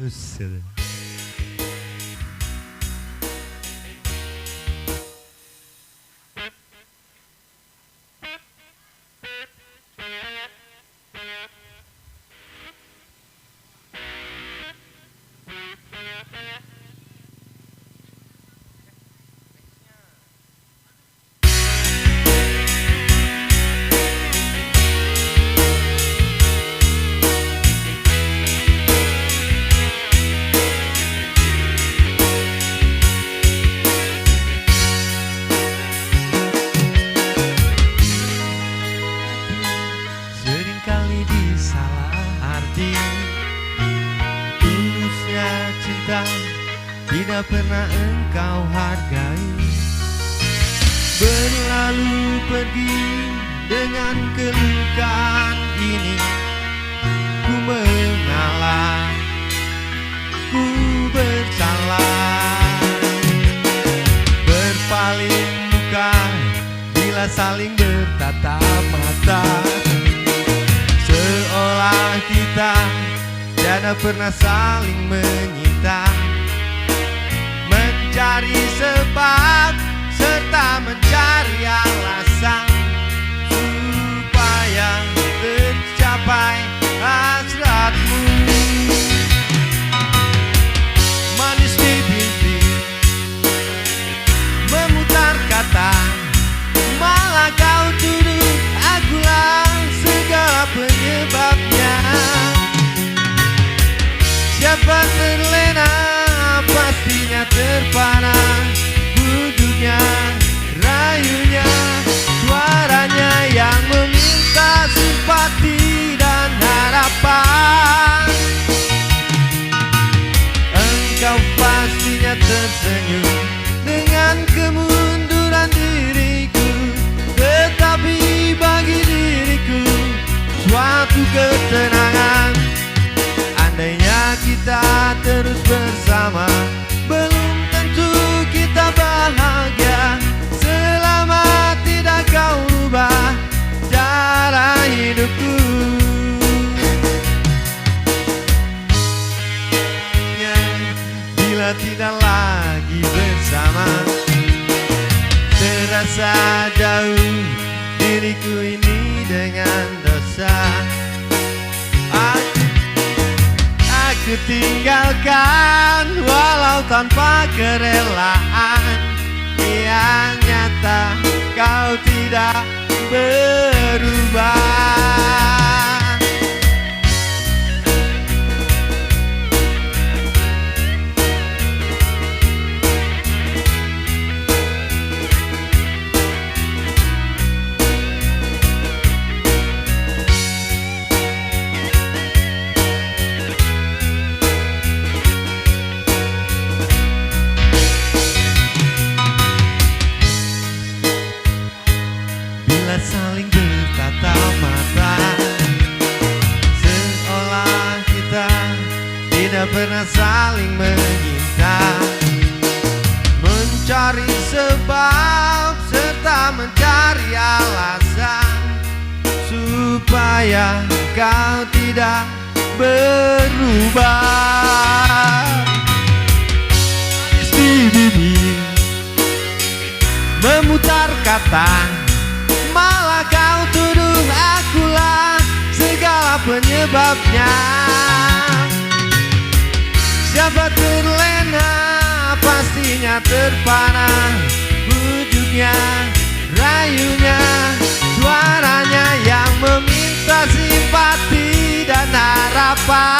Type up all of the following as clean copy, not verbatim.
Buset. Seringkali disalah arti tulusnya cinta tidak pernah engkau hargai. Berlalu pergi dengan kelukaan ini. Ku mengalah, ku bersalah. Berpaling muka bila saling bertatap mata, seolah kita tiada pernah saling menyinta. Mencari sebab serta mencari alasan supaya tercapai hasratmu. Manis di pipi memutar kata, malah kau tuduh akulah segala penyebabnya. Siapa terlena pastinya terpana, wujudnya, rayunya, suaranya yang meminta simpati dan harapan. Engkau pastinya tersenyum dengan kemunduran diriku, tetapi bagi diriku suatu ketenangan. Andainya kita terus bersama, belum tentu kita bahagia. Selama tidak kau ubah cara hidupku. Bila tidak lagi bersama, terasa jauh diriku ini dengan dosa. Aku tinggalkan walau tanpa kerelaan. Yang nyata kau tidak berubah. Saling bertatap mata, seolah kita tidak pernah saling menyinta. Mencari sebab serta mencari alasan supaya kau tidak berubah. Manis di bibir memutar kata, malah kau tuduh akulah segala penyebabnya. Siapa terlena pastinya terpana, wujudnya, rayunya, suaranya yang meminta simpati dan harapan.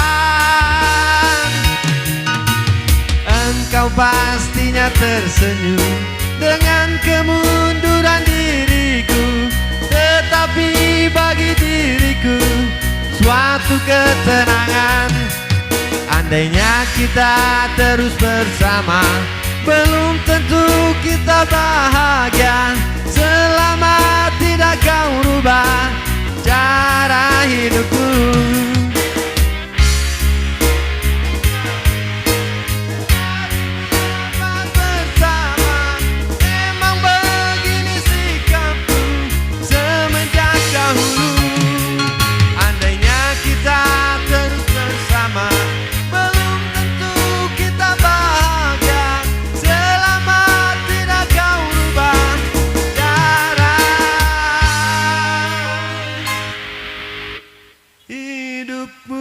Engkau pastinya tersenyum dengan kemunduran diriku, tetapi bagi diriku suatu ketenangan. Andainya kita terus bersama, belum tentu kita bahagia. Selama tidak kau rubah cara hidupku. Andainya kita terus bersama, belum untukmu.